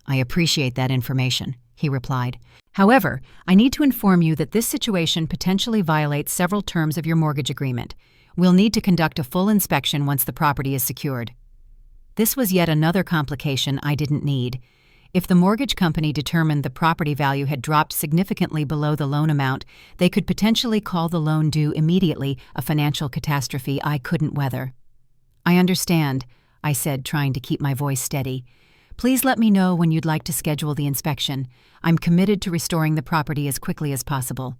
"I appreciate that information," he replied. "However, I need to inform you that this situation potentially violates several terms of your mortgage agreement. We'll need to conduct a full inspection once the property is secured." This was yet another complication I didn't need. If the mortgage company determined the property value had dropped significantly below the loan amount, they could potentially call the loan due immediately, a financial catastrophe I couldn't weather. "I understand," I said, trying to keep my voice steady. "Please let me know when you'd like to schedule the inspection. I'm committed to restoring the property as quickly as possible."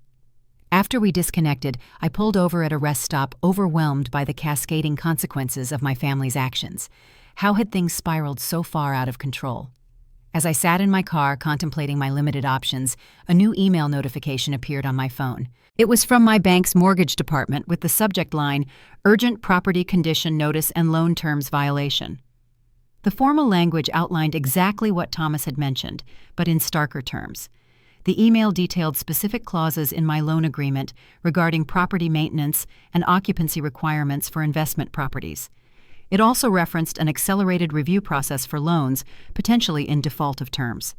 After we disconnected, I pulled over at a rest stop, overwhelmed by the cascading consequences of my family's actions. How had things spiraled so far out of control? As I sat in my car contemplating my limited options, a new email notification appeared on my phone. It was from my bank's mortgage department with the subject line, Urgent Property Condition Notice and Loan Terms Violation. The formal language outlined exactly what Thomas had mentioned, but in starker terms. The email detailed specific clauses in my loan agreement regarding property maintenance and occupancy requirements for investment properties. It also referenced an accelerated review process for loans, potentially in default of terms.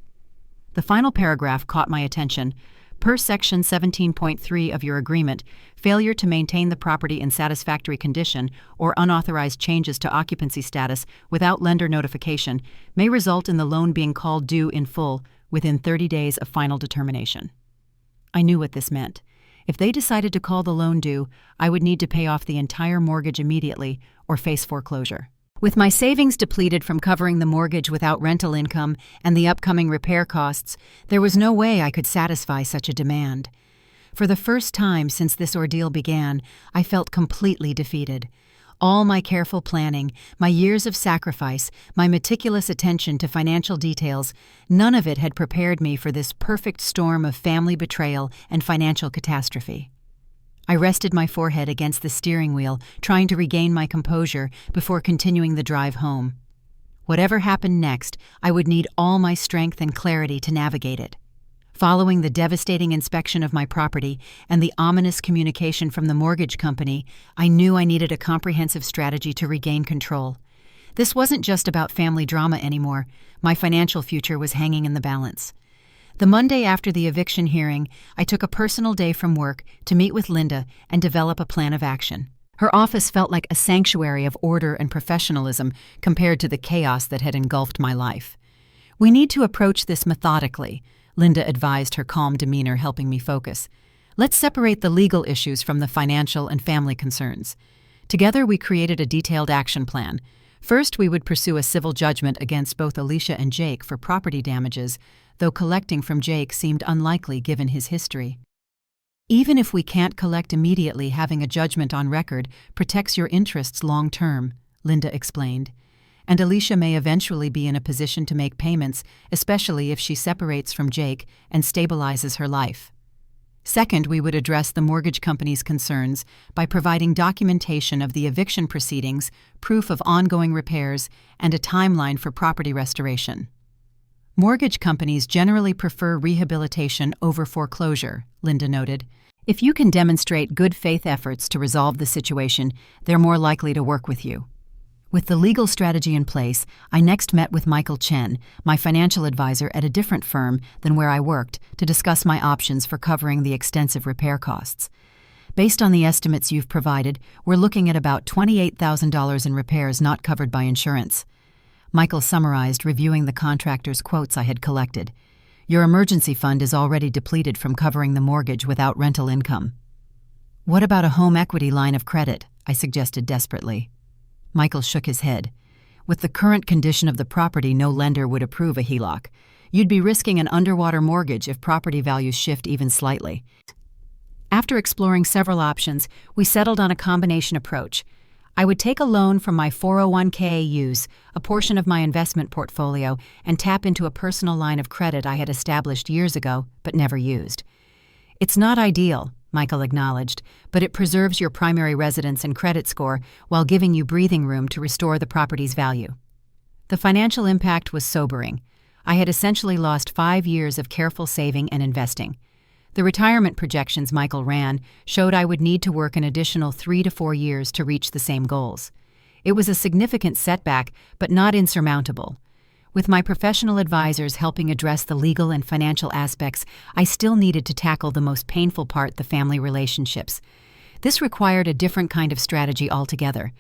The final paragraph caught my attention. Per Section 17.3 of your agreement, failure to maintain the property in satisfactory condition or unauthorized changes to occupancy status without lender notification may result in the loan being called due in full within 30 days of final determination. I knew what this meant. If they decided to call the loan due, I would need to pay off the entire mortgage immediately or face foreclosure. With my savings depleted from covering the mortgage without rental income and the upcoming repair costs, there was no way I could satisfy such a demand. For the first time since this ordeal began, I felt completely defeated. All my careful planning, my years of sacrifice, my meticulous attention to financial details, none of it had prepared me for this perfect storm of family betrayal and financial catastrophe. I rested my forehead against the steering wheel, trying to regain my composure before continuing the drive home. Whatever happened next, I would need all my strength and clarity to navigate it. Following the devastating inspection of my property and the ominous communication from the mortgage company, I knew I needed a comprehensive strategy to regain control. This wasn't just about family drama anymore. My financial future was hanging in the balance. The Monday after the eviction hearing, I took a personal day from work to meet with Linda and develop a plan of action. Her office felt like a sanctuary of order and professionalism compared to the chaos that had engulfed my life. "We need to approach this methodically," Linda advised, her calm demeanor helping me focus. "Let's separate the legal issues from the financial and family concerns." Together, we created a detailed action plan. First, we would pursue a civil judgment against both Alicia and Jake for property damages, though collecting from Jake seemed unlikely given his history. "Even if we can't collect immediately, having a judgment on record protects your interests long term," Linda explained. "And Alicia may eventually be in a position to make payments, especially if she separates from Jake and stabilizes her life." Second, we would address the mortgage company's concerns by providing documentation of the eviction proceedings, proof of ongoing repairs, and a timeline for property restoration. "Mortgage companies generally prefer rehabilitation over foreclosure," Linda noted. "If you can demonstrate good faith efforts to resolve the situation, they're more likely to work with you." With the legal strategy in place, I next met with Michael Chen, my financial advisor at a different firm than where I worked, to discuss my options for covering the extensive repair costs. "Based on the estimates you've provided, we're looking at about $28,000 in repairs not covered by insurance." Michael summarized, reviewing the contractor's quotes I had collected. "Your emergency fund is already depleted from covering the mortgage without rental income." "What about a home equity line of credit?" I suggested desperately. Michael shook his head. "With the current condition of the property, no lender would approve a HELOC. You'd be risking an underwater mortgage if property values shift even slightly." After exploring several options, we settled on a combination approach. I would take a loan from my 401k, use a portion of my investment portfolio, and tap into a personal line of credit I had established years ago but never used. "It's not ideal," Michael acknowledged, "but it preserves your primary residence and credit score while giving you breathing room to restore the property's value." The financial impact was sobering. I had essentially lost 5 years of careful saving and investing. The retirement projections Michael ran showed I would need to work an additional 3 to 4 years to reach the same goals. It was a significant setback, but not insurmountable. With my professional advisors helping address the legal and financial aspects, I still needed to tackle the most painful part, the family relationships. This required a different kind of strategy altogether.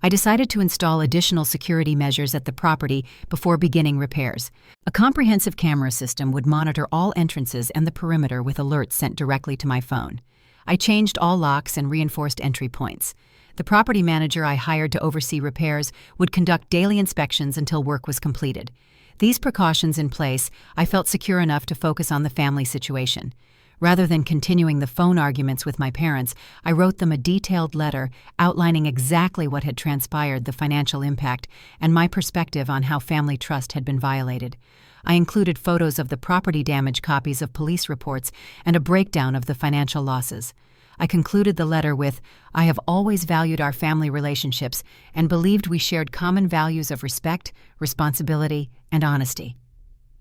I decided to install additional security measures at the property before beginning repairs. A comprehensive camera system would monitor all entrances and the perimeter with alerts sent directly to my phone. I changed all locks and reinforced entry points. The property manager I hired to oversee repairs would conduct daily inspections until work was completed. These precautions in place, I felt secure enough to focus on the family situation. Rather than continuing the phone arguments with my parents, I wrote them a detailed letter outlining exactly what had transpired, the financial impact, and my perspective on how family trust had been violated. I included photos of the property damage, copies of police reports, and a breakdown of the financial losses. I concluded the letter with, "I have always valued our family relationships and believed we shared common values of respect, responsibility, and honesty.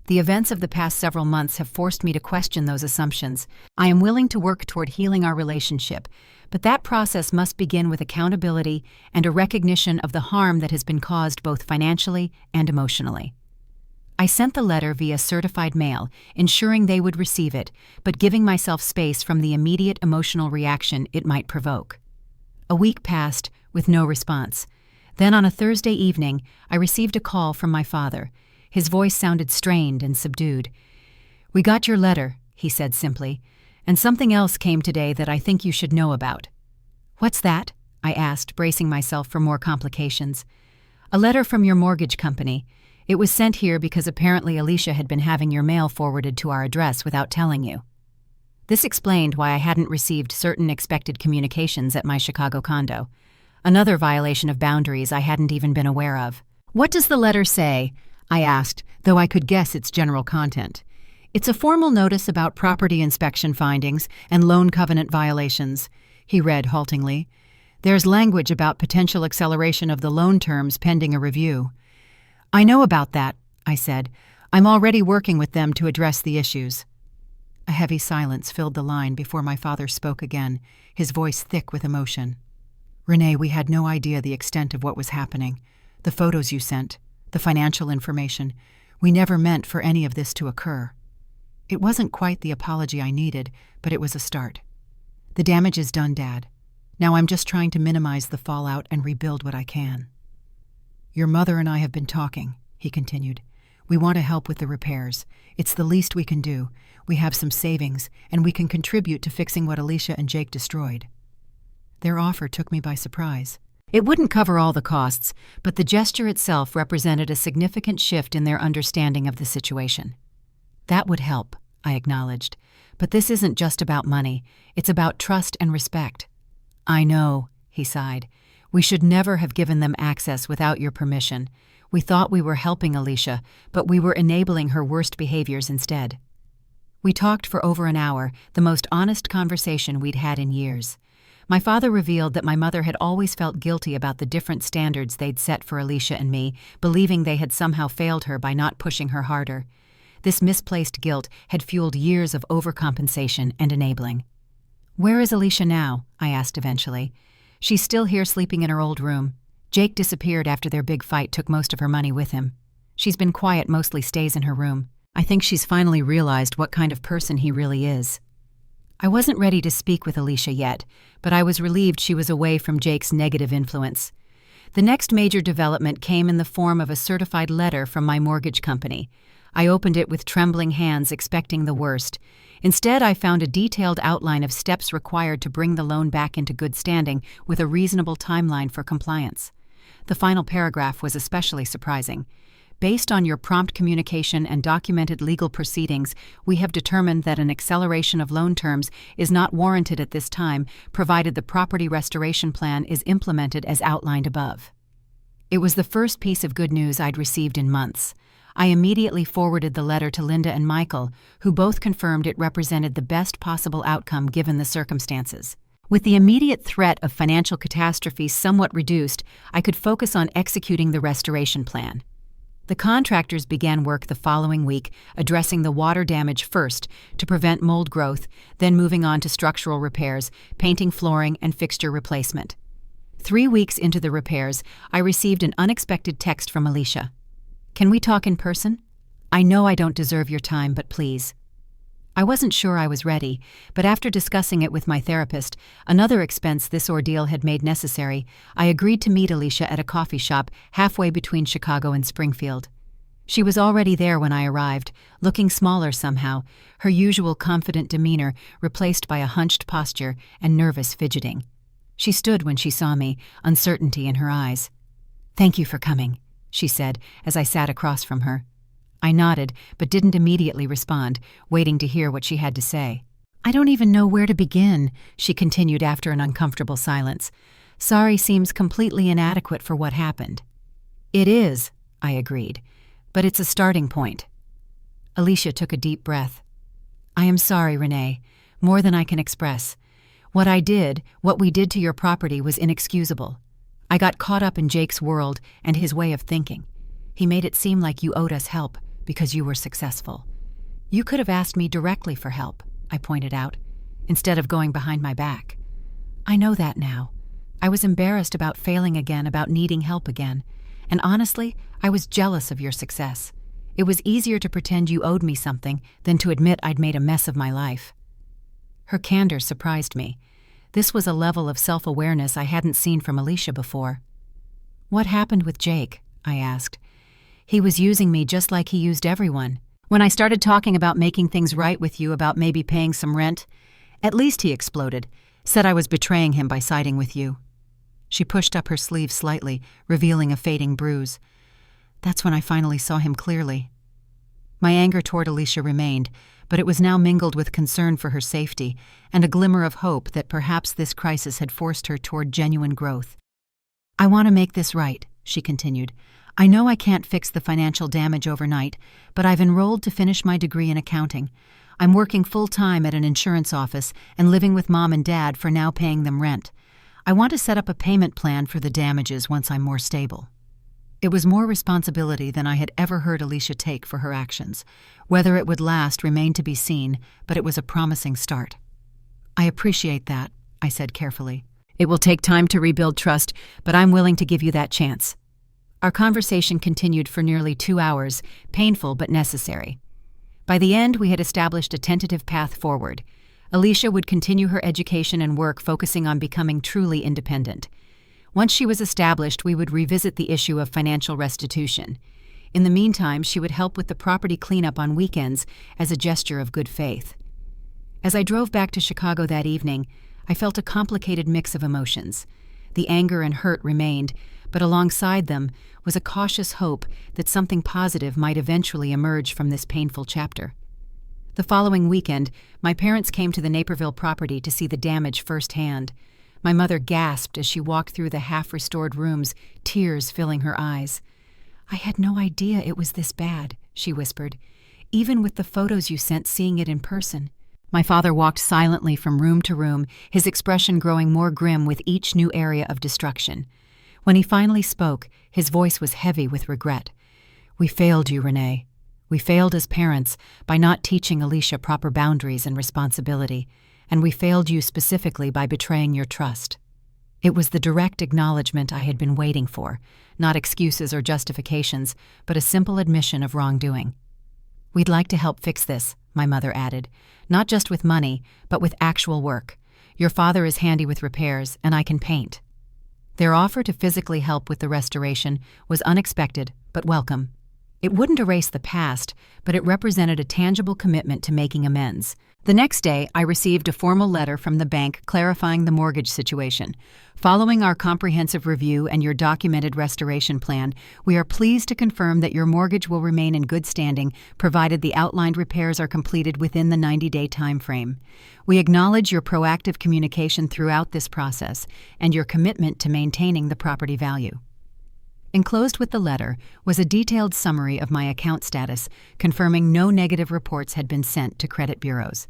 The events of the past several months have forced me to question those assumptions. I am willing to work toward healing our relationship, but that process must begin with accountability and a recognition of the harm that has been caused both financially and emotionally." I sent the letter via certified mail, ensuring they would receive it, but giving myself space from the immediate emotional reaction it might provoke. A week passed with no response. Then on a Thursday evening, I received a call from my father. His voice sounded strained and subdued. "We got your letter," he said simply, "and something else came today that I think you should know about." "What's that?" I asked, bracing myself for more complications. "A letter from your mortgage company. It was sent here because apparently Alicia had been having your mail forwarded to our address without telling you." This explained why I hadn't received certain expected communications at my Chicago condo. Another violation of boundaries I hadn't even been aware of. "What does the letter say?" I asked, though I could guess its general content. "It's a formal notice about property inspection findings and loan covenant violations," he read haltingly. "There's language about potential acceleration of the loan terms pending a review." "I know about that," I said. "I'm already working with them to address the issues." A heavy silence filled the line before my father spoke again, his voice thick with emotion. "Renee, we had no idea the extent of what was happening. The photos you sent, the financial information. We never meant for any of this to occur." It wasn't quite the apology I needed, but it was a start. "The damage is done, Dad. Now I'm just trying to minimize the fallout and rebuild what I can." "Your mother and I have been talking," he continued. "We want to help with the repairs. It's the least we can do. We have some savings, and we can contribute to fixing what Alicia and Jake destroyed." Their offer took me by surprise. It wouldn't cover all the costs, but the gesture itself represented a significant shift in their understanding of the situation. "That would help," I acknowledged. "But this isn't just about money. It's about trust and respect." "I know," he sighed. "We should never have given them access without your permission. We thought we were helping Alicia, but we were enabling her worst behaviors instead." We talked for over an hour, the most honest conversation we'd had in years. My father revealed that my mother had always felt guilty about the different standards they'd set for Alicia and me, believing they had somehow failed her by not pushing her harder. This misplaced guilt had fueled years of overcompensation and enabling. "Where is Alicia now?" I asked eventually. "She's still here sleeping in her old room. Jake disappeared after their big fight took most of her money with him. She's been quiet, mostly stays in her room. I think she's finally realized what kind of person he really is." I wasn't ready to speak with Alicia yet, but I was relieved she was away from Jake's negative influence. The next major development came in the form of a certified letter from my mortgage company. I opened it with trembling hands, expecting the worst. Instead, I found a detailed outline of steps required to bring the loan back into good standing with a reasonable timeline for compliance. The final paragraph was especially surprising. "Based on your prompt communication and documented legal proceedings, we have determined that an acceleration of loan terms is not warranted at this time, provided the property restoration plan is implemented as outlined above." It was the first piece of good news I'd received in months. I immediately forwarded the letter to Linda and Michael, who both confirmed it represented the best possible outcome given the circumstances. With the immediate threat of financial catastrophe somewhat reduced, I could focus on executing the restoration plan. The contractors began work the following week, addressing the water damage first to prevent mold growth, then moving on to structural repairs, painting flooring, and fixture replacement. 3 weeks into the repairs, I received an unexpected text from Alicia. "Can we talk in person? I know I don't deserve your time, but please." I wasn't sure I was ready, but after discussing it with my therapist, another expense this ordeal had made necessary, I agreed to meet Alicia at a coffee shop halfway between Chicago and Springfield. She was already there when I arrived, looking smaller somehow, her usual confident demeanor replaced by a hunched posture and nervous fidgeting. She stood when she saw me, uncertainty in her eyes. "Thank you for coming," she said as I sat across from her. I nodded, but didn't immediately respond, waiting to hear what she had to say. "I don't even know where to begin," she continued after an uncomfortable silence. "Sorry seems completely inadequate for what happened." "It is," I agreed, "but it's a starting point." Alicia took a deep breath. I am sorry, Renee, more than I can express. What we did to your property was inexcusable. I got caught up in Jake's world and his way of thinking. He made it seem like you owed us help because you were successful. You could have asked me directly for help, I pointed out, instead of going behind my back. I know that now. I was embarrassed about failing again, about needing help again. And honestly, I was jealous of your success. It was easier to pretend you owed me something than to admit I'd made a mess of my life. Her candor surprised me. This was a level of self-awareness I hadn't seen from Alicia before. What happened with Jake? I asked. He was using me just like he used everyone. When I started talking about making things right with you, about maybe paying some rent, at least he exploded, said I was betraying him by siding with you. She pushed up her sleeve slightly, revealing a fading bruise. That's when I finally saw him clearly. My anger toward Alicia remained, but it was now mingled with concern for her safety and a glimmer of hope that perhaps this crisis had forced her toward genuine growth. I want to make this right, she continued. I know I can't fix the financial damage overnight, but I've enrolled to finish my degree in accounting. I'm working full-time at an insurance office and living with Mom and Dad for now, paying them rent. I want to set up a payment plan for the damages once I'm more stable. It was more responsibility than I had ever heard Alicia take for her actions. Whether it would last remained to be seen, but it was a promising start. I appreciate that, I said carefully. It will take time to rebuild trust, but I'm willing to give you that chance. Our conversation continued for nearly 2 hours, painful but necessary. By the end, we had established a tentative path forward. Alicia would continue her education and work, focusing on becoming truly independent. Once she was established, we would revisit the issue of financial restitution. In the meantime, she would help with the property cleanup on weekends as a gesture of good faith. As I drove back to Chicago that evening, I felt a complicated mix of emotions. The anger and hurt remained, but alongside them was a cautious hope that something positive might eventually emerge from this painful chapter. The following weekend, my parents came to the Naperville property to see the damage firsthand. My mother gasped as she walked through the half-restored rooms, tears filling her eyes. I had no idea it was this bad, she whispered. Even with the photos you sent, seeing it in person. My father walked silently from room to room, his expression growing more grim with each new area of destruction. When he finally spoke, his voice was heavy with regret. We failed you, Renee. We failed as parents by not teaching Alicia proper boundaries and responsibility, and we failed you specifically by betraying your trust. It was the direct acknowledgement I had been waiting for, not excuses or justifications, but a simple admission of wrongdoing. We'd like to help fix this, my mother added, not just with money, but with actual work. Your father is handy with repairs, and I can paint. Their offer to physically help with the restoration was unexpected, but welcome. It wouldn't erase the past, but it represented a tangible commitment to making amends. The next day, I received a formal letter from the bank clarifying the mortgage situation. Following our comprehensive review and your documented restoration plan, we are pleased to confirm that your mortgage will remain in good standing, provided the outlined repairs are completed within the 90-day time frame. We acknowledge your proactive communication throughout this process and your commitment to maintaining the property value. Enclosed with the letter was a detailed summary of my account status, confirming no negative reports had been sent to credit bureaus.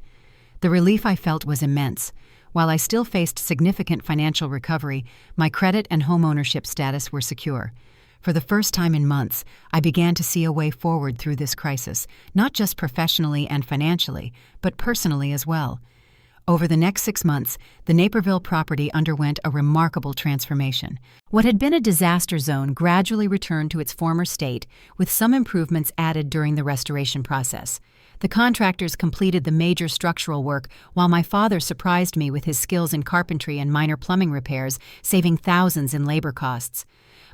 The relief I felt was immense. While I still faced significant financial recovery, my credit and homeownership status were secure. For the first time in months, I began to see a way forward through this crisis, not just professionally and financially, but personally as well. Over the next 6 months, the Naperville property underwent a remarkable transformation. What had been a disaster zone gradually returned to its former state, with some improvements added during the restoration process. The contractors completed the major structural work, while my father surprised me with his skills in carpentry and minor plumbing repairs, saving thousands in labor costs.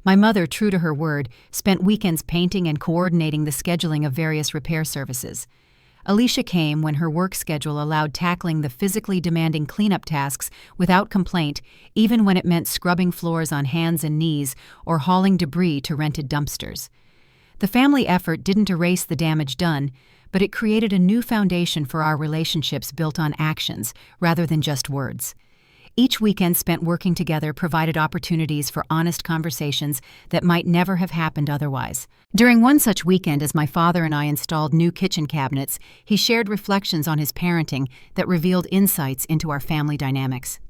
My mother, true to her word, spent weekends painting and coordinating the scheduling of various repair services. Alicia came when her work schedule allowed tackling the physically demanding cleanup tasks without complaint, even when it meant scrubbing floors on hands and knees or hauling debris to rented dumpsters. The family effort didn't erase the damage done, but it created a new foundation for our relationships built on actions rather than just words. Each weekend spent working together provided opportunities for honest conversations that might never have happened otherwise. During one such weekend, as my father and I installed new kitchen cabinets, he shared reflections on his parenting that revealed insights into our family dynamics.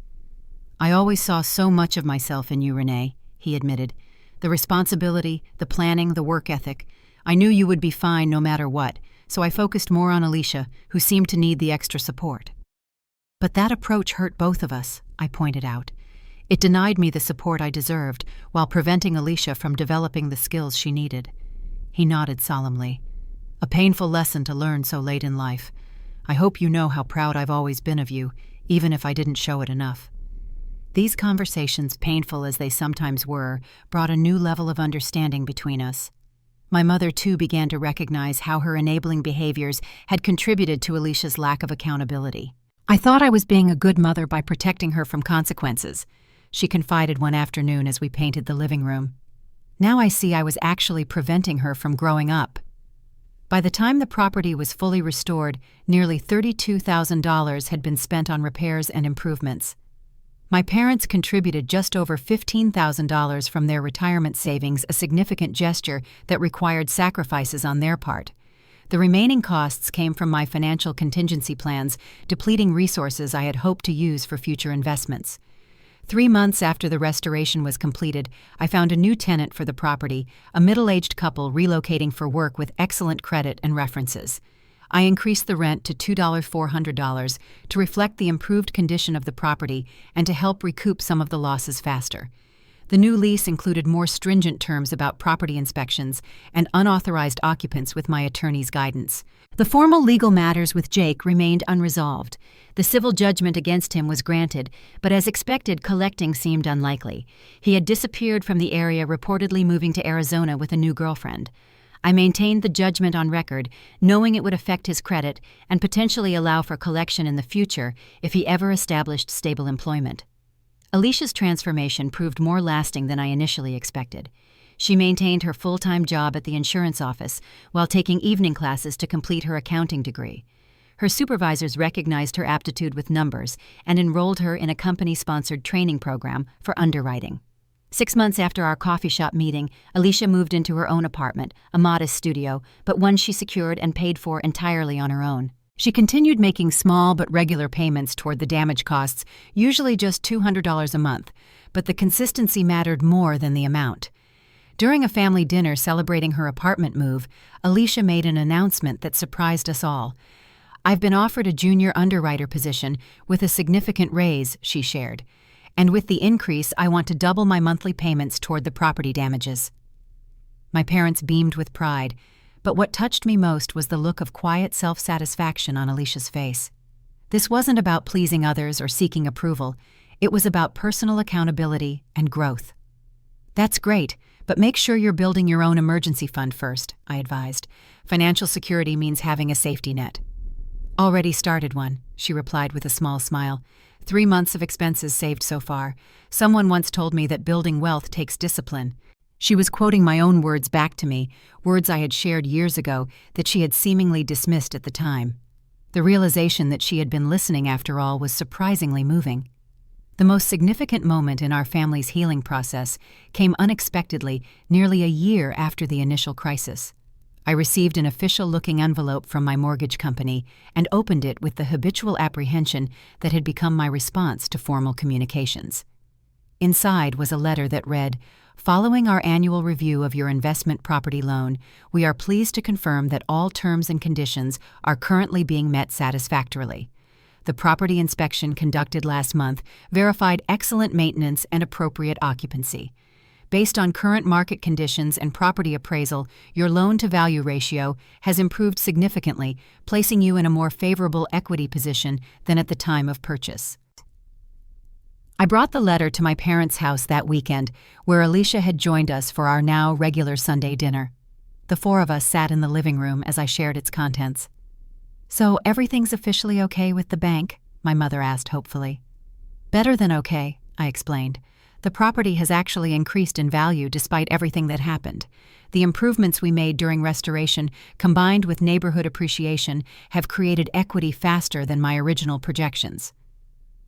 "I always saw so much of myself in you, Renee," he admitted. "The responsibility, the planning, the work ethic. I knew you would be fine no matter what, so I focused more on Alicia, who seemed to need the extra support." "But that approach hurt both of us," I pointed out. "It denied me the support I deserved, while preventing Alicia from developing the skills she needed." He nodded solemnly. "A painful lesson to learn so late in life. I hope you know how proud I've always been of you, even if I didn't show it enough." These conversations, painful as they sometimes were, brought a new level of understanding between us. My mother, too, began to recognize how her enabling behaviors had contributed to Alicia's lack of accountability. "I thought I was being a good mother by protecting her from consequences," she confided one afternoon as we painted the living room. "Now I see I was actually preventing her from growing up." By the time the property was fully restored, nearly $32,000 had been spent on repairs and improvements. My parents contributed just over $15,000 from their retirement savings, a significant gesture that required sacrifices on their part. The remaining costs came from my financial contingency plans, depleting resources I had hoped to use for future investments. 3 months after the restoration was completed, I found a new tenant for the property, a middle-aged couple relocating for work with excellent credit and references. I increased the rent to $2,400 to reflect the improved condition of the property and to help recoup some of the losses faster. The new lease included more stringent terms about property inspections and unauthorized occupants with my attorney's guidance. The formal legal matters with Jake remained unresolved. The civil judgment against him was granted, but as expected, collecting seemed unlikely. He had disappeared from the area, reportedly moving to Arizona with a new girlfriend. I maintained the judgment on record, knowing it would affect his credit and potentially allow for collection in the future if he ever established stable employment. Alicia's transformation proved more lasting than I initially expected. She maintained her full-time job at the insurance office while taking evening classes to complete her accounting degree. Her supervisors recognized her aptitude with numbers and enrolled her in a company-sponsored training program for underwriting. 6 months after our coffee shop meeting, Alicia moved into her own apartment, a modest studio, but one she secured and paid for entirely on her own. She continued making small but regular payments toward the damage costs, usually just $200 a month, but the consistency mattered more than the amount. During a family dinner celebrating her apartment move, Alicia made an announcement that surprised us all. "I've been offered a junior underwriter position with a significant raise," she shared. "And with the increase, I want to double my monthly payments toward the property damages." My parents beamed with pride, but what touched me most was the look of quiet self-satisfaction on Alicia's face. This wasn't about pleasing others or seeking approval. It was about personal accountability and growth. "That's great, but make sure you're building your own emergency fund first," I advised. "Financial security means having a safety net." "Already started one," she replied with a small smile. 3 months of expenses saved so far. Someone once told me that building wealth takes discipline. She was quoting my own words back to me, words I had shared years ago that she had seemingly dismissed at the time. The realization that she had been listening after all was surprisingly moving. The most significant moment in our family's healing process came unexpectedly nearly a year after the initial crisis. I received an official-looking envelope from my mortgage company and opened it with the habitual apprehension that had become my response to formal communications. Inside was a letter that read, "Following our annual review of your investment property loan, we are pleased to confirm that all terms and conditions are currently being met satisfactorily. The property inspection conducted last month verified excellent maintenance and appropriate occupancy. Based on current market conditions and property appraisal, your loan-to-value ratio has improved significantly, placing you in a more favorable equity position than at the time of purchase." I brought the letter to my parents' house that weekend, where Alicia had joined us for our now regular Sunday dinner. The 4 of us sat in the living room as I shared its contents. "So everything's officially okay with the bank?" my mother asked hopefully. "Better than okay," I explained. "The property has actually increased in value despite everything that happened. The improvements we made during restoration, combined with neighborhood appreciation, have created equity faster than my original projections."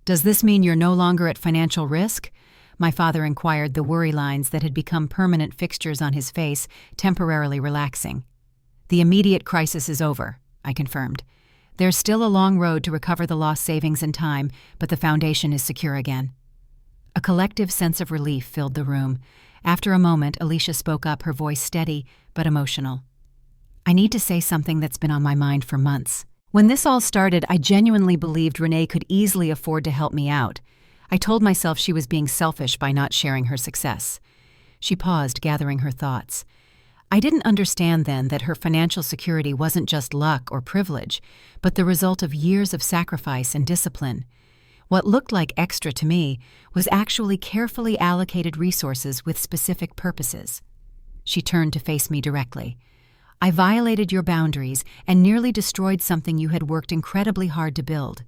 "Does this mean you're no longer at financial risk?" My father inquired, the worry lines that had become permanent fixtures on his face temporarily relaxing. "The immediate crisis is over," I confirmed. "There's still a long road to recover the lost savings and time, but the foundation is secure again." A collective sense of relief filled the room. After a moment, Alicia spoke up, her voice steady but emotional. "I need to say something that's been on my mind for months. When this all started, I genuinely believed Renee could easily afford to help me out. I told myself she was being selfish by not sharing her success." She paused, gathering her thoughts. "I didn't understand then that her financial security wasn't just luck or privilege, but the result of years of sacrifice and discipline. What looked like extra to me was actually carefully allocated resources with specific purposes." She turned to face me directly. "I violated your boundaries and nearly destroyed something you had worked incredibly hard to build.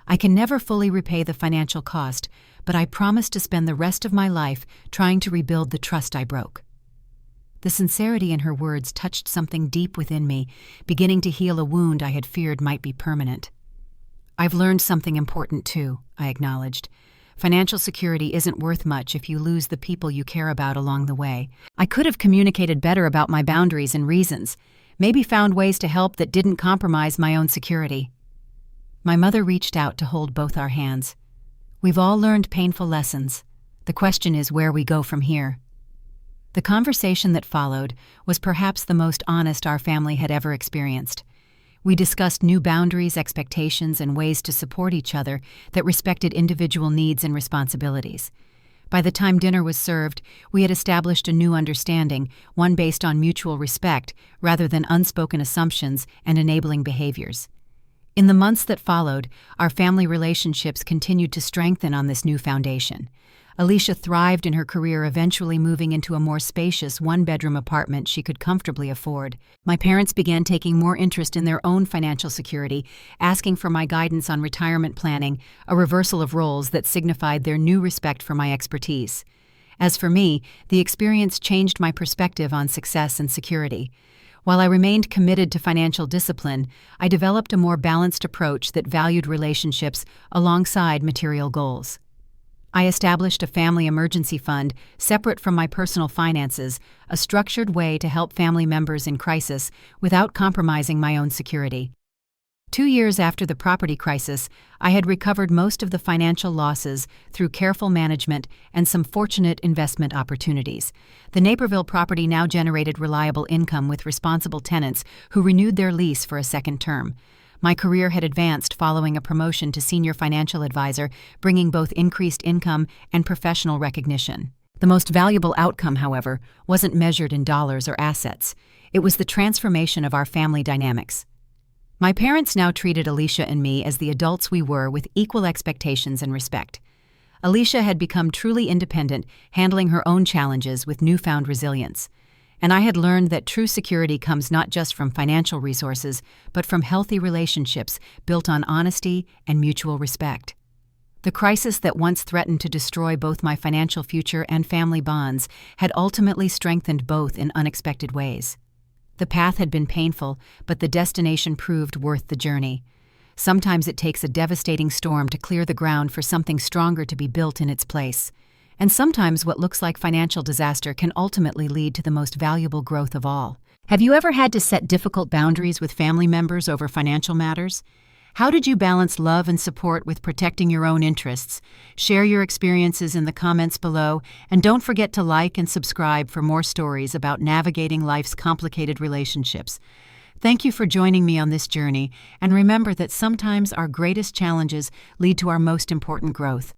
I can never fully repay the financial cost, but I promise to spend the rest of my life trying to rebuild the trust I broke." The sincerity in her words touched something deep within me, beginning to heal a wound I had feared might be permanent. "I've learned something important too," I acknowledged. "Financial security isn't worth much if you lose the people you care about along the way. I could have communicated better about my boundaries and reasons, maybe found ways to help that didn't compromise my own security." My mother reached out to hold both our hands. "We've all learned painful lessons. The question is where we go from here." The conversation that followed was perhaps the most honest our family had ever experienced. We discussed new boundaries, expectations, and ways to support each other that respected individual needs and responsibilities. By the time dinner was served, we had established a new understanding, one based on mutual respect rather than unspoken assumptions and enabling behaviors. In the months that followed, our family relationships continued to strengthen on this new foundation. Alicia thrived in her career, eventually moving into a more spacious one-bedroom apartment she could comfortably afford. My parents began taking more interest in their own financial security, asking for my guidance on retirement planning, a reversal of roles that signified their new respect for my expertise. As for me, the experience changed my perspective on success and security. While I remained committed to financial discipline, I developed a more balanced approach that valued relationships alongside material goals. I established a family emergency fund separate from my personal finances, a structured way to help family members in crisis without compromising my own security. 2 years after the property crisis, I had recovered most of the financial losses through careful management and some fortunate investment opportunities. The Naperville property now generated reliable income with responsible tenants who renewed their lease for a second term. My career had advanced following a promotion to senior financial advisor, bringing both increased income and professional recognition. The most valuable outcome, however, wasn't measured in dollars or assets. It was the transformation of our family dynamics. My parents now treated Alicia and me as the adults we were, with equal expectations and respect. Alicia had become truly independent, handling her own challenges with newfound resilience. And I had learned that true security comes not just from financial resources, but from healthy relationships built on honesty and mutual respect. The crisis that once threatened to destroy both my financial future and family bonds had ultimately strengthened both in unexpected ways. The path had been painful, but the destination proved worth the journey. Sometimes it takes a devastating storm to clear the ground for something stronger to be built in its place. And sometimes what looks like financial disaster can ultimately lead to the most valuable growth of all. Have you ever had to set difficult boundaries with family members over financial matters? How did you balance love and support with protecting your own interests? Share your experiences in the comments below, and don't forget to like and subscribe for more stories about navigating life's complicated relationships. Thank you for joining me on this journey, and remember that sometimes our greatest challenges lead to our most important growth.